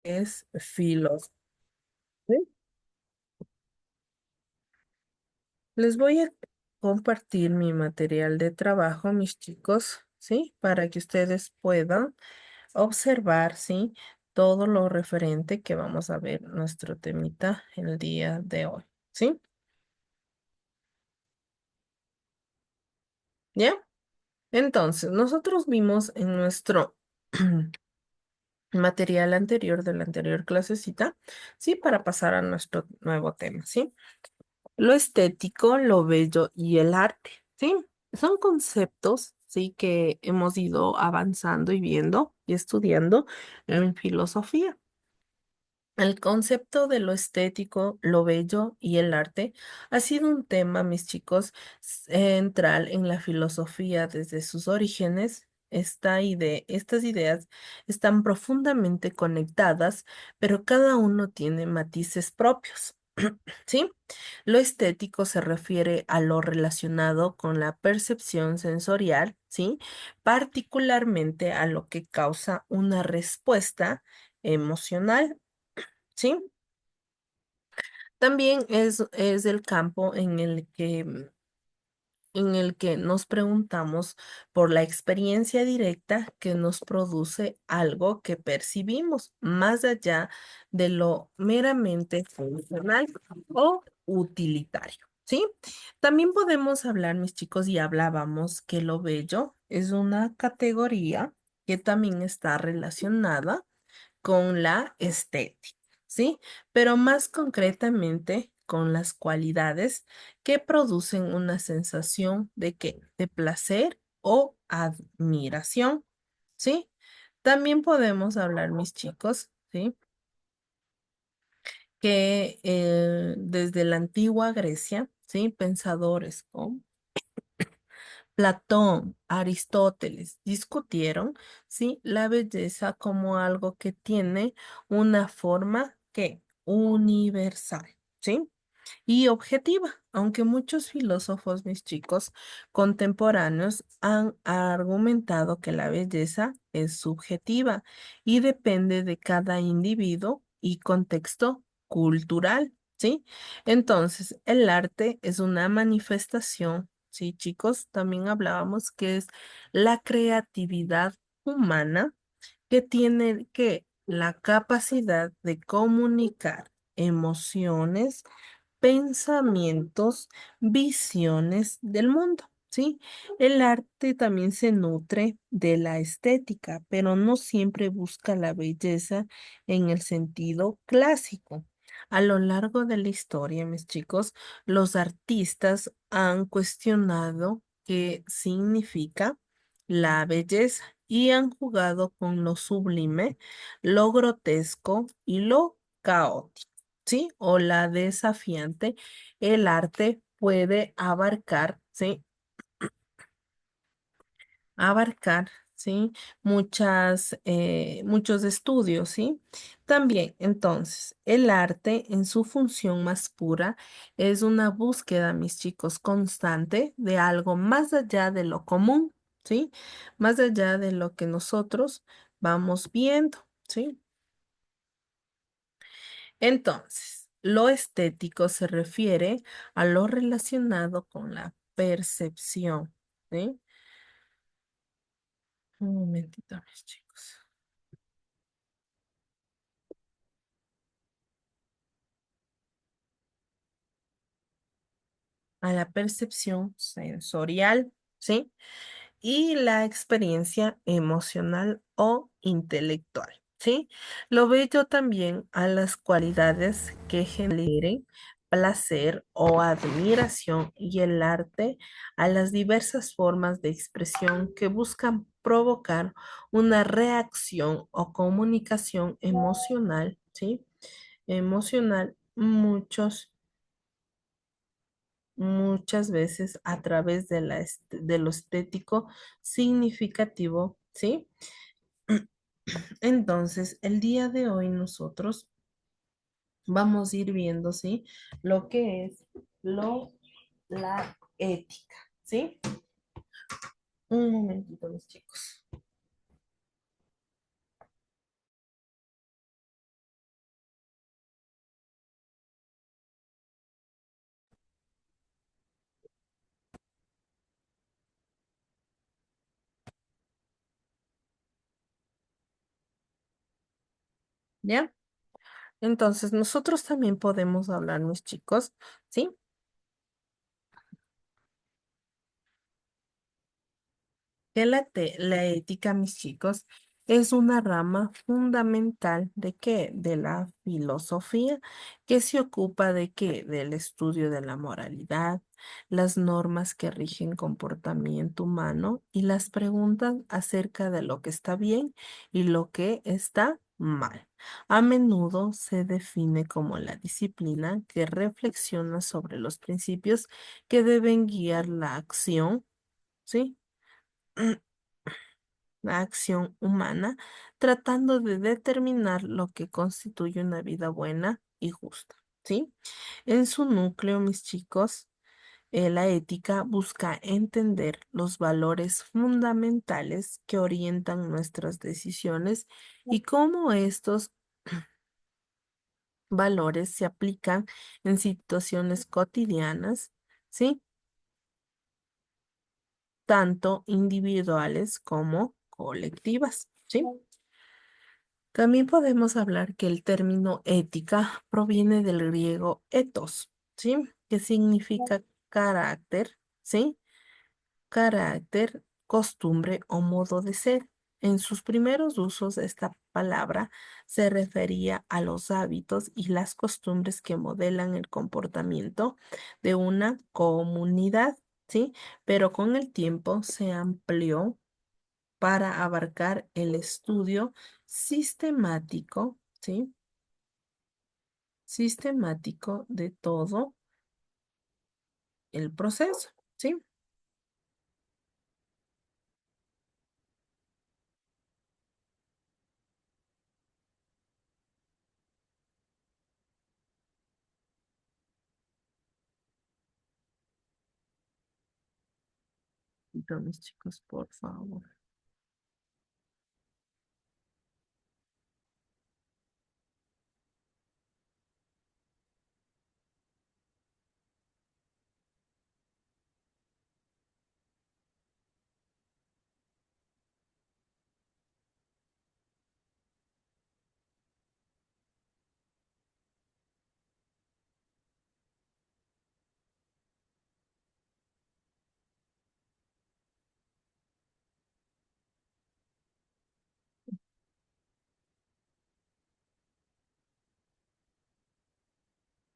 Es filosofía. Les voy a compartir mi material de trabajo, mis chicos, ¿sí? Para que ustedes puedan observar, ¿sí? Todo lo referente que vamos a ver nuestro temita el día de hoy, ¿sí? ¿Ya? Entonces, nosotros vimos en nuestro material anterior de la anterior clasecita, ¿sí? Para pasar a nuestro nuevo tema, ¿sí? Lo estético, lo bello y el arte, ¿sí? Son conceptos, ¿sí? Que hemos ido avanzando y viendo y estudiando en filosofía. El concepto de lo estético, lo bello y el arte ha sido un tema, mis chicos, central en la filosofía desde sus orígenes. Estas ideas están profundamente conectadas, pero cada uno tiene matices propios. ¿Sí? Lo estético se refiere a lo relacionado con la percepción sensorial, ¿sí? Particularmente a lo que causa una respuesta emocional, ¿sí? También es el campo en el que nos preguntamos por la experiencia directa que nos produce algo que percibimos, más allá de lo meramente funcional o utilitario, ¿sí? También podemos hablar, mis chicos, y hablábamos que lo bello es una categoría que también está relacionada con la estética, ¿sí? Pero más concretamente con las cualidades que producen una sensación de qué, de placer o admiración, ¿sí? También podemos hablar, mis chicos, ¿sí? Que desde la antigua Grecia, ¿sí? Pensadores como Platón, Aristóteles discutieron, ¿sí? La belleza como algo que tiene una forma que universal, ¿sí? Y objetiva, aunque muchos filósofos, mis chicos, contemporáneos han argumentado que la belleza es subjetiva y depende de cada individuo y contexto cultural, ¿sí? Entonces, el arte es una manifestación, ¿sí, chicos? También hablábamos que es la creatividad humana que tiene que la capacidad de comunicar emociones, pensamientos, visiones del mundo, ¿sí? El arte también se nutre de la estética, pero no siempre busca la belleza en el sentido clásico. A lo largo de la historia, mis chicos, los artistas han cuestionado qué significa la belleza y han jugado con lo sublime, lo grotesco y lo caótico. ¿Sí? O la desafiante, el arte puede abarcar, ¿sí? Abarcar, ¿sí? Muchos estudios, ¿sí? También, entonces, el arte en su función más pura es una búsqueda, mis chicos, constante de algo más allá de lo común, ¿sí? Más allá de lo que nosotros vamos viendo, ¿sí? Entonces, lo estético se refiere a lo relacionado con la percepción, ¿sí? Un momentito, mis chicos. A la percepción sensorial, ¿sí? Y la experiencia emocional o intelectual, ¿sí? Lo bello también a las cualidades que generen placer o admiración y el arte a las diversas formas de expresión que buscan provocar una reacción o comunicación emocional, ¿sí? Emocional, muchas veces a través de de lo estético significativo, ¿sí? Entonces, el día de hoy nosotros vamos a ir viendo, ¿sí? Lo que es la ética, ¿sí? Un momentito, mis chicos. ¿ya? Entonces, nosotros también podemos hablar, mis chicos, ¿sí? Que la ética, mis chicos, es una rama fundamental de qué? De la filosofía, que se ocupa de qué? Del estudio de la moralidad, las normas que rigen comportamiento humano y las preguntas acerca de lo que está bien y lo que está mal. A menudo se define como la disciplina que reflexiona sobre los principios que deben guiar la acción, ¿sí? La acción humana, tratando de determinar lo que constituye una vida buena y justa, ¿sí? En su núcleo, mis chicos, la ética busca entender los valores fundamentales que orientan nuestras decisiones y cómo estos valores se aplican en situaciones cotidianas, ¿sí? Tanto individuales como colectivas, ¿sí? También podemos hablar que el término ética proviene del griego ethos, ¿sí? Que significa carácter, ¿sí? Carácter, costumbre o modo de ser. En sus primeros usos, esta palabra se refería a los hábitos y las costumbres que modelan el comportamiento de una comunidad, ¿sí? Pero con el tiempo se amplió para abarcar el estudio sistemático, ¿sí? Sistemático de todo el proceso, ¿sí? Entonces, chicos, por favor.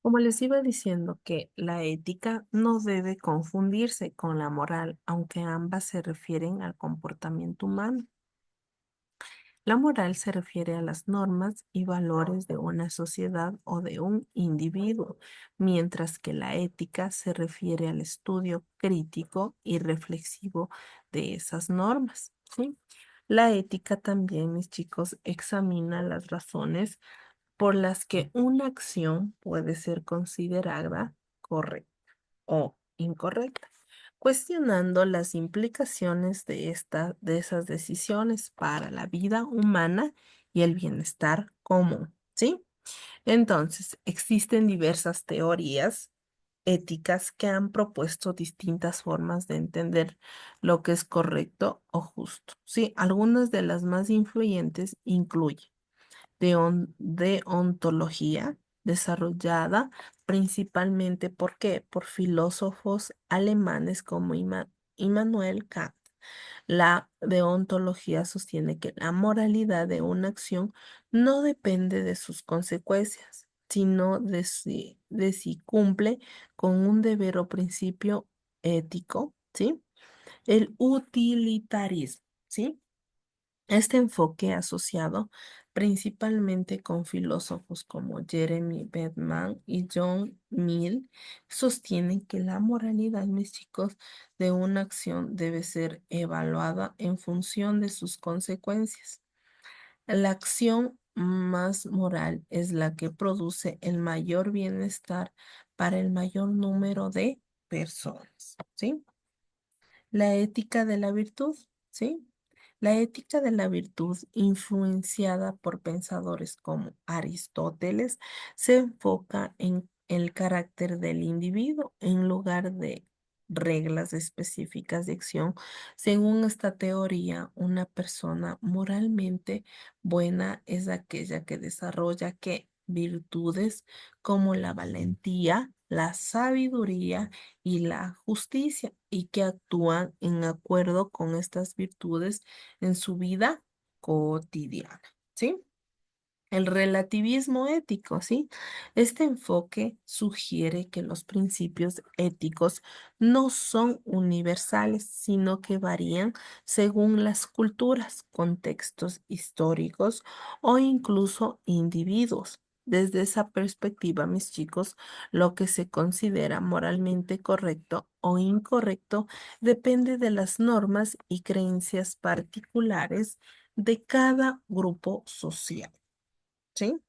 Como les iba diciendo que la ética no debe confundirse con la moral, aunque ambas se refieren al comportamiento humano. La moral se refiere a las normas y valores de una sociedad o de un individuo, mientras que la ética se refiere al estudio crítico y reflexivo de esas normas, ¿sí? La ética también, mis chicos, examina las razones por las que una acción puede ser considerada correcta o incorrecta, cuestionando las implicaciones de esas decisiones para la vida humana y el bienestar común, ¿sí? Entonces, existen diversas teorías éticas que han propuesto distintas formas de entender lo que es correcto o justo, ¿sí? Algunas de las más influyentes incluyen de ontología desarrollada principalmente ¿por qué? Por filósofos alemanes como Immanuel Kant. La deontología sostiene que la moralidad de una acción no depende de sus consecuencias, sino de si cumple con un deber o principio ético, ¿sí? El utilitarismo, ¿sí? Este enfoque asociado principalmente con filósofos como Jeremy Bentham y John Mill sostienen que la moralidad, mis chicos, de una acción debe ser evaluada en función de sus consecuencias. La acción más moral es la que produce el mayor bienestar para el mayor número de personas, ¿sí? La ética de la virtud, ¿sí? La ética de la virtud, influenciada por pensadores como Aristóteles, se enfoca en el carácter del individuo en lugar de reglas específicas de acción. Según esta teoría, una persona moralmente buena es aquella que desarrolla ¿qué? Virtudes como la valentía, la sabiduría y la justicia y que actúan en acuerdo con estas virtudes en su vida cotidiana. ¿Sí? El relativismo ético, ¿sí? Este enfoque sugiere que los principios éticos no son universales, sino que varían según las culturas, contextos históricos o incluso individuos. Desde esa perspectiva, mis chicos, lo que se considera moralmente correcto o incorrecto depende de las normas y creencias particulares de cada grupo social. ¿Sí?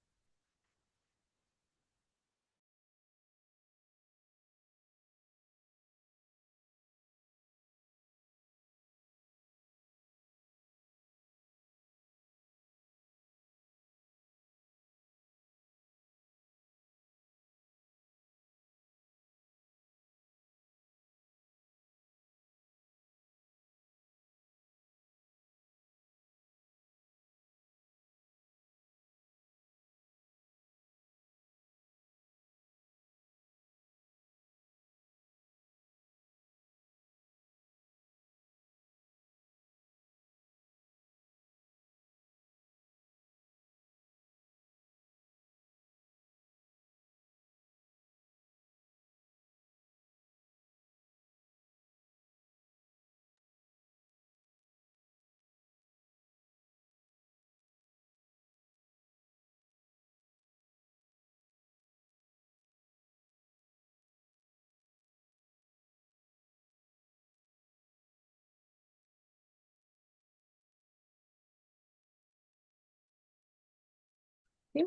¿Sí?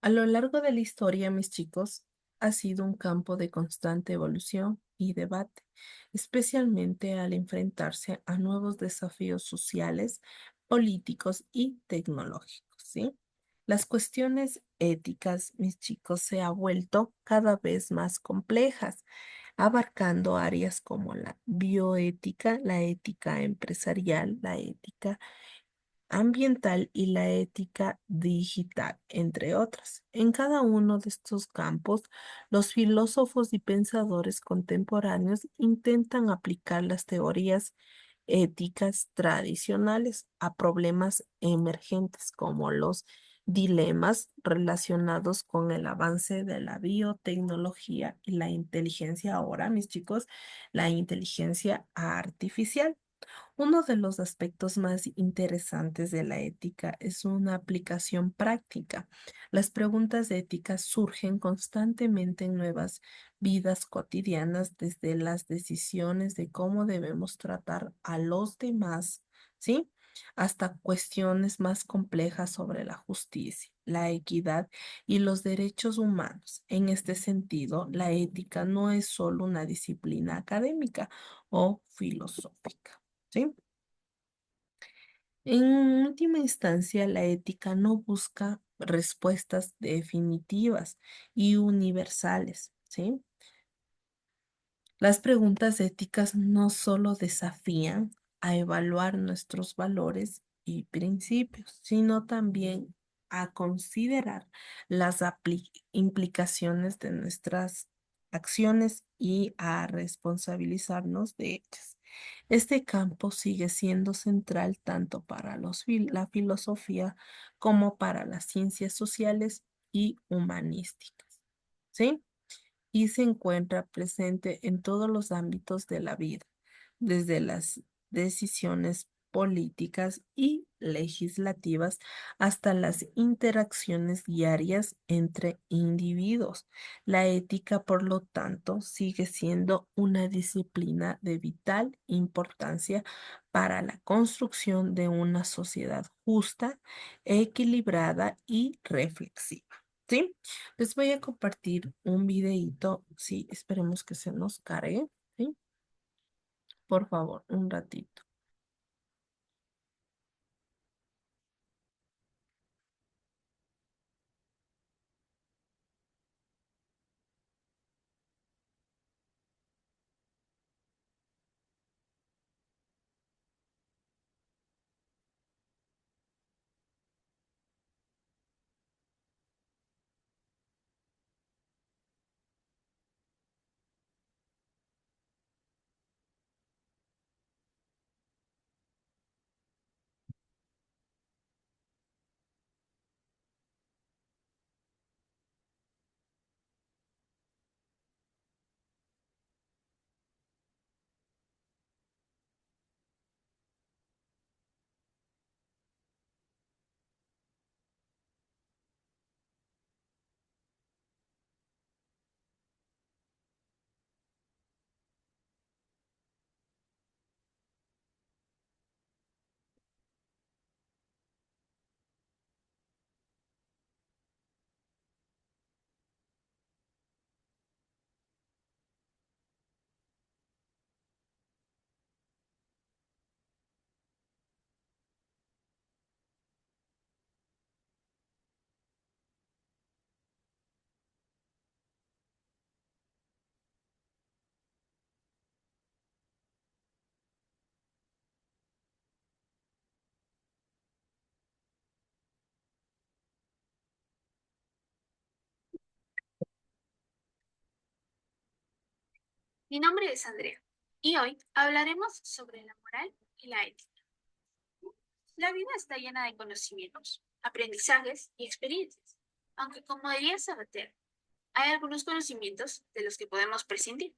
A lo largo de la historia, mis chicos, ha sido un campo de constante evolución y debate, especialmente al enfrentarse a nuevos desafíos sociales, políticos y tecnológicos, ¿sí? Las cuestiones éticas, mis chicos, se han vuelto cada vez más complejas, abarcando áreas como la bioética, la ética empresarial, la ética ambiental y la ética digital, entre otras. En cada uno de estos campos, los filósofos y pensadores contemporáneos intentan aplicar las teorías éticas tradicionales a problemas emergentes como los dilemas relacionados con el avance de la biotecnología y la inteligencia ahora, mis chicos, la inteligencia artificial. Uno de los aspectos más interesantes de la ética es una aplicación práctica. Las preguntas éticas surgen constantemente en nuevas vidas cotidianas, desde las decisiones de cómo debemos tratar a los demás, ¿sí? Hasta cuestiones más complejas sobre la justicia, la equidad y los derechos humanos. En este sentido, la ética no es solo una disciplina académica o filosófica. ¿Sí? En última instancia, la ética no busca respuestas definitivas y universales, ¿sí? Las preguntas éticas no solo desafían a evaluar nuestros valores y principios, sino también a considerar las implicaciones de nuestras acciones y a responsabilizarnos de ellas. Este campo sigue siendo central tanto para la filosofía como para las ciencias sociales y humanísticas. ¿Sí? Y se encuentra presente en todos los ámbitos de la vida, desde las decisiones políticas y legislativas hasta las interacciones diarias entre individuos. La ética, por lo tanto, sigue siendo una disciplina de vital importancia para la construcción de una sociedad justa, equilibrada y reflexiva. ¿Sí? Les voy a compartir un videíto. Sí, esperemos que se nos cargue. ¿Sí? Por favor, un ratito. Mi nombre es Andrea y hoy hablaremos sobre la moral y la ética. La vida está llena de conocimientos, aprendizajes y experiencias, aunque como diría Sabater, hay algunos conocimientos de los que podemos prescindir,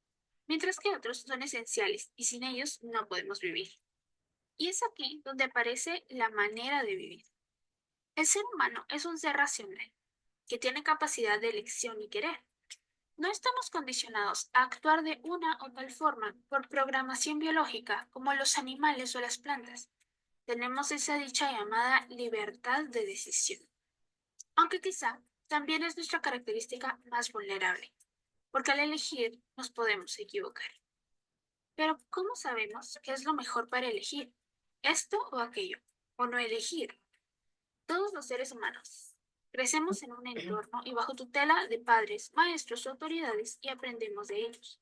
mientras que otros son esenciales y sin ellos no podemos vivir. Y es aquí donde aparece la manera de vivir. El ser humano es un ser racional, que tiene capacidad de elección y querer. No estamos condicionados a actuar de una o tal forma por programación biológica como los animales o las plantas. Tenemos esa dicha llamada libertad de decisión, aunque quizá también es nuestra característica más vulnerable, porque al elegir nos podemos equivocar. Pero ¿cómo sabemos qué es lo mejor para elegir? ¿Esto o aquello? ¿O no elegir? Todos los seres humanos crecemos en un entorno y bajo tutela de padres, maestros o autoridades y aprendemos de ellos.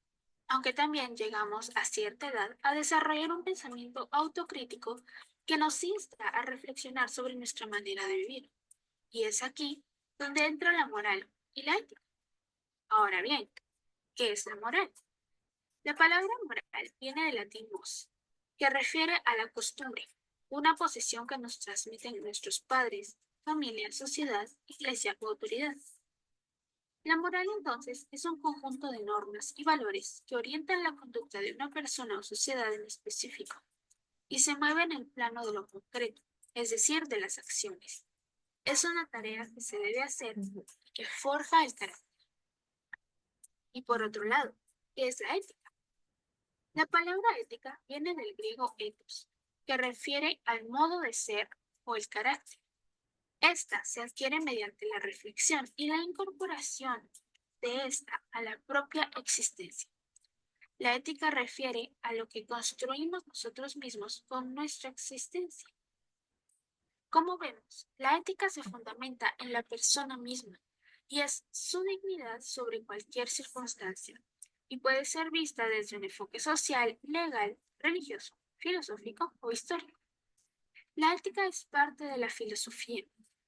Aunque también llegamos a cierta edad a desarrollar un pensamiento autocrítico que nos insta a reflexionar sobre nuestra manera de vivir. Y es aquí donde entra la moral y la ética. Ahora bien, ¿qué es la moral? La palabra moral viene del latín mos, que refiere a la costumbre, una posesión que nos transmiten nuestros padres, familia, sociedad, iglesia o autoridad. La moral entonces es un conjunto de normas y valores que orientan la conducta de una persona o sociedad en específico y se mueve en el plano de lo concreto, es decir, de las acciones. Es una tarea que se debe hacer y que forja el carácter. Y por otro lado, ¿qué es la ética? La palabra ética viene del griego ethos, que refiere al modo de ser o el carácter. Esta se adquiere mediante la reflexión y la incorporación de esta a la propia existencia. La ética refiere a lo que construimos nosotros mismos con nuestra existencia. Como vemos, la ética se fundamenta en la persona misma y es su dignidad sobre cualquier circunstancia y puede ser vista desde un enfoque social, legal, religioso, filosófico o histórico. La ética es parte de la filosofía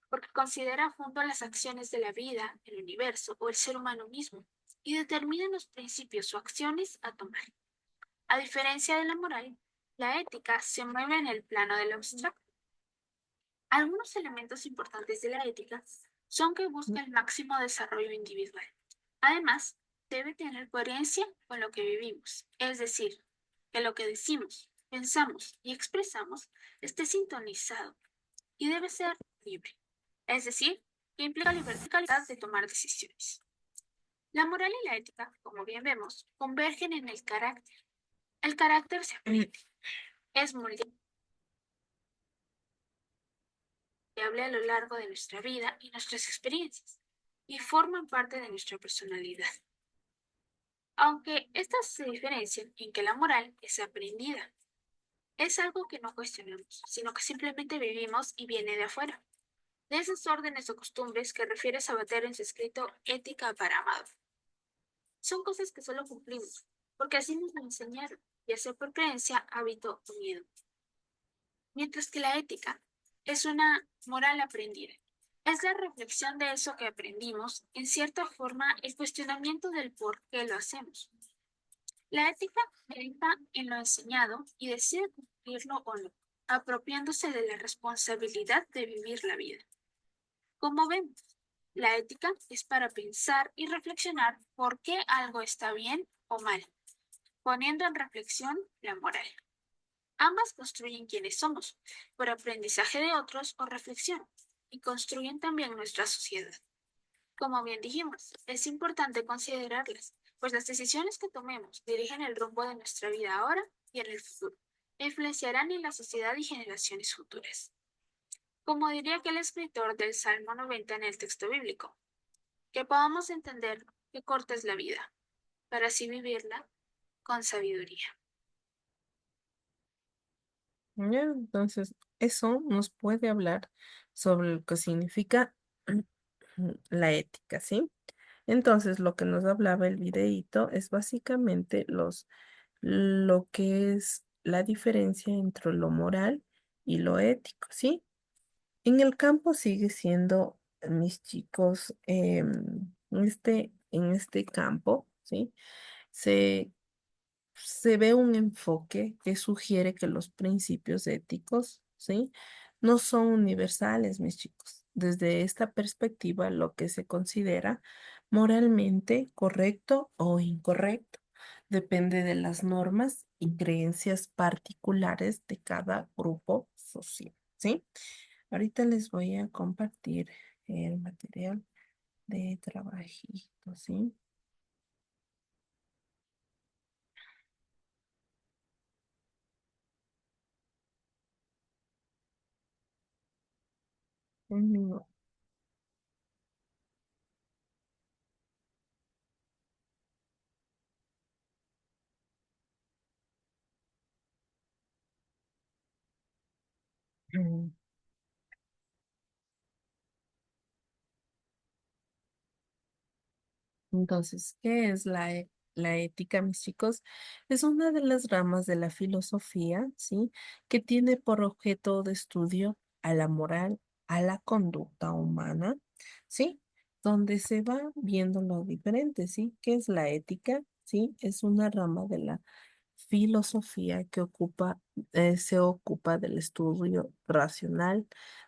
porque considera a fondo las acciones de la vida, el universo o el ser humano mismo y determina los principios o acciones a tomar. A diferencia de la moral, la ética se mueve en el plano del abstracto. Algunos elementos importantes de la ética son que busca el máximo desarrollo individual. Además, debe tener coherencia con lo que vivimos, es decir, que lo que decimos, pensamos y expresamos esté sintonizado y debe ser libre, es decir, que implica libertad de tomar decisiones. La moral y la ética, como bien vemos, convergen en el carácter. El carácter se aprende, es moldeable a lo largo de nuestra vida y nuestras experiencias, y forman parte de nuestra personalidad. Aunque estas se diferencian en que la moral es aprendida, es algo que no cuestionamos, sino que simplemente vivimos y viene de afuera, de esos órdenes o costumbres que refiere Sabater en su escrito Ética para Amado. Son cosas que solo cumplimos, porque así nos lo enseñaron, ya sea por creencia, hábito o miedo. Mientras que la ética es una moral aprendida. Es la reflexión de eso que aprendimos, en cierta forma el cuestionamiento del por qué lo hacemos. La ética medita en lo enseñado y decide cumplirlo o no, apropiándose de la responsabilidad de vivir la vida. Como vemos, la ética es para pensar y reflexionar por qué algo está bien o mal, poniendo en reflexión la moral. Ambas construyen quienes somos, por aprendizaje de otros o reflexión, y construyen también nuestra sociedad. Como bien dijimos, es importante considerarlas, pues las decisiones que tomemos dirigen el rumbo de nuestra vida ahora y en el futuro, e influenciarán en la sociedad y generaciones futuras. Como diría aquel escritor del Salmo 90 en el texto bíblico, que podamos entender qué corta es la vida, para así vivirla con sabiduría. ¿Ya? Entonces, eso nos puede hablar sobre lo que significa la ética, ¿sí? Entonces, lo que nos hablaba el videíto es básicamente lo que es la diferencia entre lo moral y lo ético, ¿sí? En el campo sigue siendo, mis chicos, en este campo, ¿sí? se ve un enfoque que sugiere que los principios éticos, ¿sí? No son universales, mis chicos. Desde esta perspectiva, lo que se considera moralmente correcto o incorrecto depende de las normas y creencias particulares de cada grupo social, ¿sí? Ahorita les voy a compartir el material de trabajito, ¿sí? Un minuto. Entonces, ¿qué es la ética, mis chicos? Es una de las ramas de la filosofía, ¿sí? Que tiene por objeto de estudio a la moral, a la conducta humana, ¿sí? Donde se va viendo lo diferente, ¿sí? ¿Qué es la ética? ¿Sí? Es una rama de la filosofía que se ocupa del estudio racional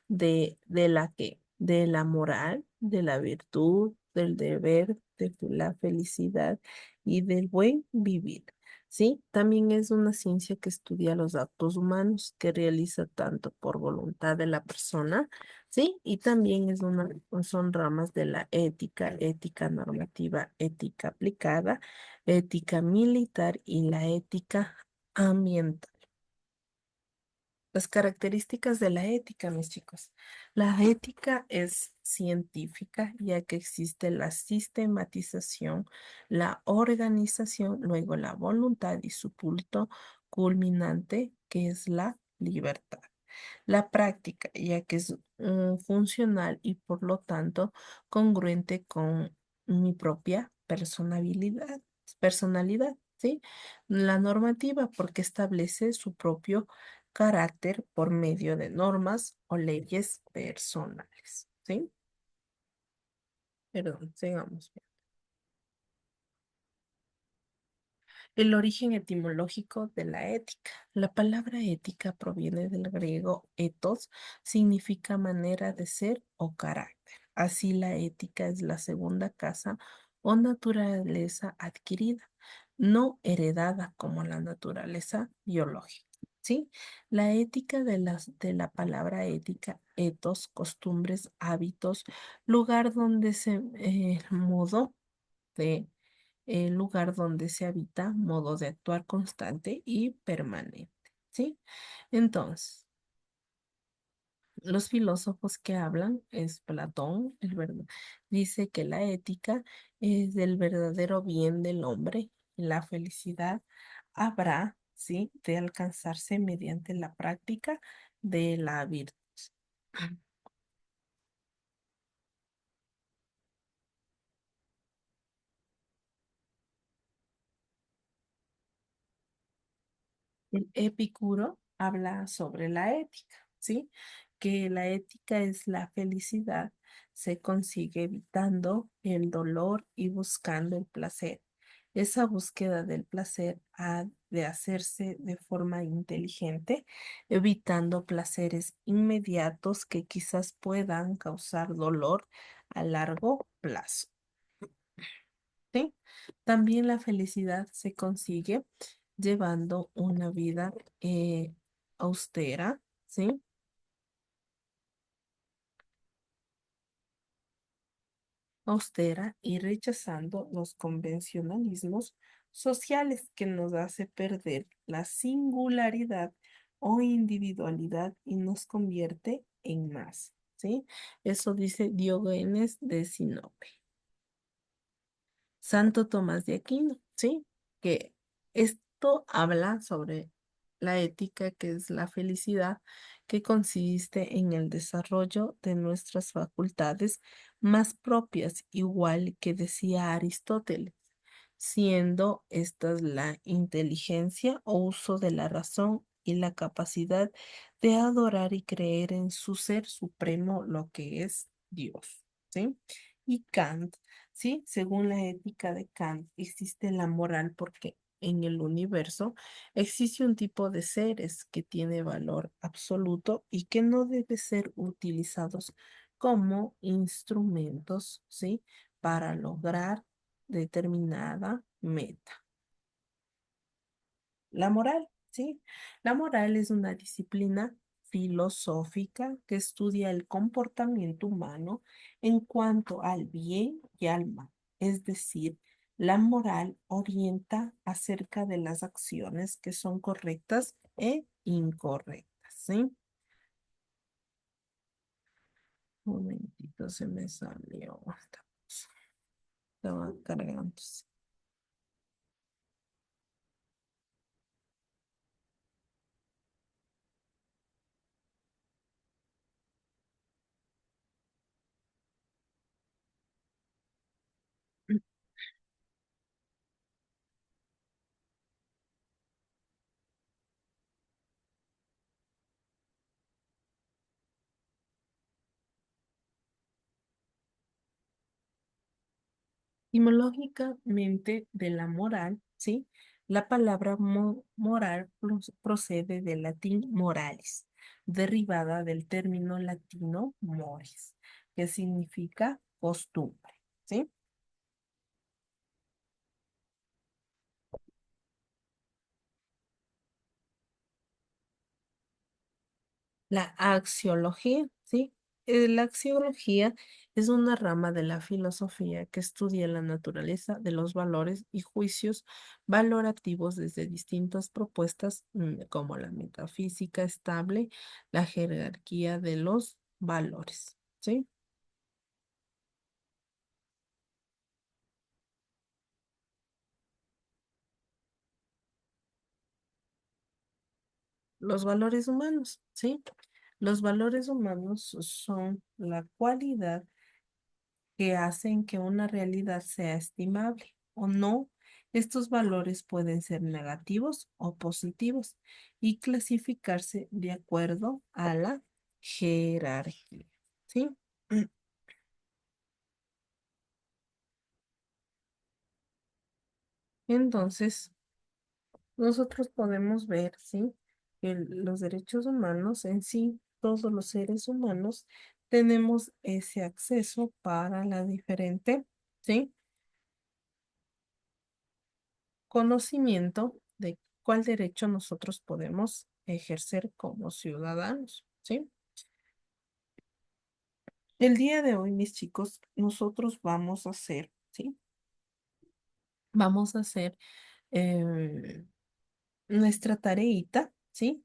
de la moral, de la virtud, del deber, de la felicidad y del buen vivir. ¿Sí? También es una ciencia que estudia los actos humanos, que realiza tanto por voluntad de la persona, ¿sí? Y también son ramas de la ética, ética normativa, ética aplicada, ética militar y la ética ambiental. Las características de la ética, mis chicos. La ética es científica, ya que existe la sistematización, la organización, luego la voluntad y su punto culminante, que es la libertad. La práctica, ya que es funcional y por lo tanto congruente con mi propia personalidad, ¿sí? La normativa, porque establece su propio carácter por medio de normas o leyes personales, ¿sí? Perdón, sigamos. El origen etimológico de la ética. La palabra ética proviene del griego ethos, significa manera de ser o carácter. Así la ética es la segunda casa o naturaleza adquirida, no heredada como la naturaleza biológica. ¿Sí? La ética de la palabra ética, ethos, costumbres, hábitos, lugar donde modo de el lugar donde se habita, modo de actuar constante y permanente, ¿sí? Entonces, los filósofos que hablan es Platón, dice que la ética es del verdadero bien del hombre, la felicidad habrá, ¿sí? De alcanzarse mediante la práctica de la virtud. El Epicuro habla sobre la ética, ¿sí? Que la ética es la felicidad, se consigue evitando el dolor y buscando el placer. Esa búsqueda del placer ha de hacerse de forma inteligente, evitando placeres inmediatos que quizás puedan causar dolor a largo plazo. ¿Sí? También la felicidad se consigue llevando una vida austera, ¿sí? Austera y rechazando los convencionalismos sociales que nos hace perder la singularidad o individualidad y nos convierte en más, ¿sí? Eso dice Diógenes de Sinope. Santo Tomás de Aquino, ¿sí? Que esto habla sobre la ética, que es la felicidad, que consiste en el desarrollo de nuestras facultades más propias, igual que decía Aristóteles, siendo estas la inteligencia o uso de la razón y la capacidad de adorar y creer en su ser supremo, lo que es Dios, ¿sí? Y Kant, ¿sí? Según la ética de Kant, existe la moral porque en el universo, existe un tipo de seres que tiene valor absoluto y que no debe ser utilizados como instrumentos, ¿sí? Para lograr determinada meta. La moral, ¿sí? La moral es una disciplina filosófica que estudia el comportamiento humano en cuanto al bien y al mal. Es decir, la moral orienta acerca de las acciones que son correctas e incorrectas, ¿sí? Un momentito, se me salió. Estaba cargando. Etimológicamente de la moral, ¿sí? La palabra moral procede del latín moralis, derivada del término latino mores, que significa costumbre, ¿sí? La axiología, ¿sí? La axiología es una rama de la filosofía que estudia la naturaleza de los valores y juicios valorativos desde distintas propuestas como la metafísica estable, la jerarquía de los valores, ¿sí? Los valores humanos, ¿sí? Los valores humanos son la cualidad que hacen que una realidad sea estimable o no. Estos valores pueden ser negativos o positivos y clasificarse de acuerdo a la jerarquía. ¿Sí? Entonces, nosotros podemos ver, ¿sí? Que los derechos humanos en sí, todos los seres humanos, tenemos ese acceso para la diferente, ¿sí? Conocimiento de cuál derecho nosotros podemos ejercer como ciudadanos, ¿sí? El día de hoy, mis chicos, nosotros vamos a hacer, ¿sí? Vamos a hacer eh, nuestra tareita, ¿sí?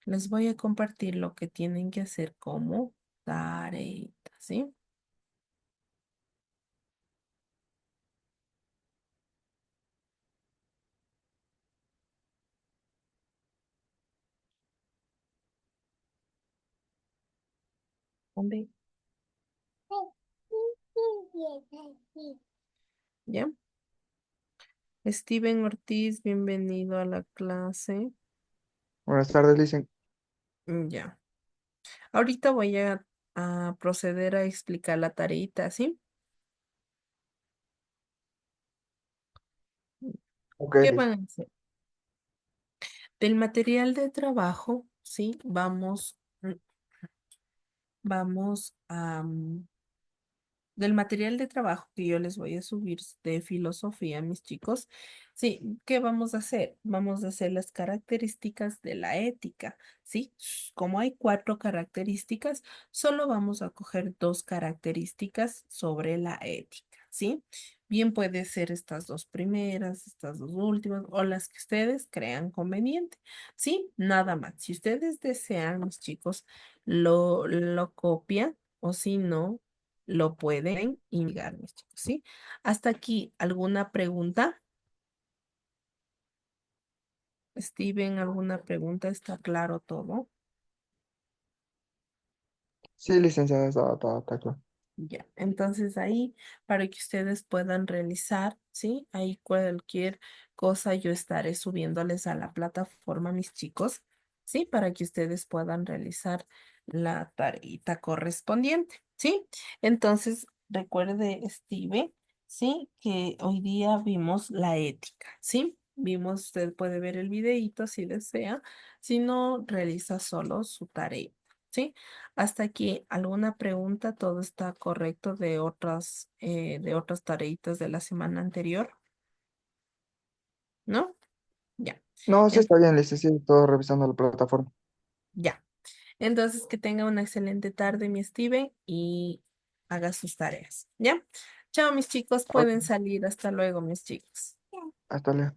Les voy a compartir lo que tienen que hacer como tareita, ¿sí? ¿Dónde? ¿Ya? Steven Ortiz, bienvenido a la clase. Buenas tardes, dicen. Ya. Ahorita voy a proceder a explicar la tareita, ¿sí? Ok, ¿Qué listo. van a hacer? Del material de trabajo, ¿sí? Vamos a, del material de trabajo que yo les voy a subir de filosofía, mis chicos. Sí, ¿qué vamos a hacer? Vamos a hacer las características de la ética, ¿sí? Como hay 4 características, solo vamos a coger 2 características sobre la ética, ¿sí? Bien puede ser estas 2 primeras, estas 2 últimas o las que ustedes crean conveniente, ¿sí? Nada más. Si ustedes desean, mis chicos, lo copian o si no lo pueden investigar, mis chicos, ¿sí? Hasta aquí, ¿alguna pregunta? Steven, ¿alguna pregunta? ¿Está claro todo? Sí, licenciada, está claro. Ya, entonces ahí para que ustedes puedan realizar, ¿sí? Ahí cualquier cosa yo estaré subiéndoles a la plataforma, mis chicos, ¿sí? Para que ustedes puedan realizar la tareita correspondiente, ¿sí? Entonces, recuerde, Steve, ¿sí? Que hoy día vimos la ética, ¿sí? Vimos, usted puede ver el videíto si desea, si no, realiza solo su tarea, ¿sí? Hasta aquí, ¿alguna pregunta? ¿Todo está correcto de otras tareitas de la semana anterior? ¿No? Ya. No, sí En- está bien, licencia, sí, todo revisando la plataforma. ya. Entonces, que tenga una excelente tarde, mi Steven, y haga sus tareas, ¿ya? Chao, mis chicos, Ok, pueden salir. Hasta luego, mis chicos. hasta luego.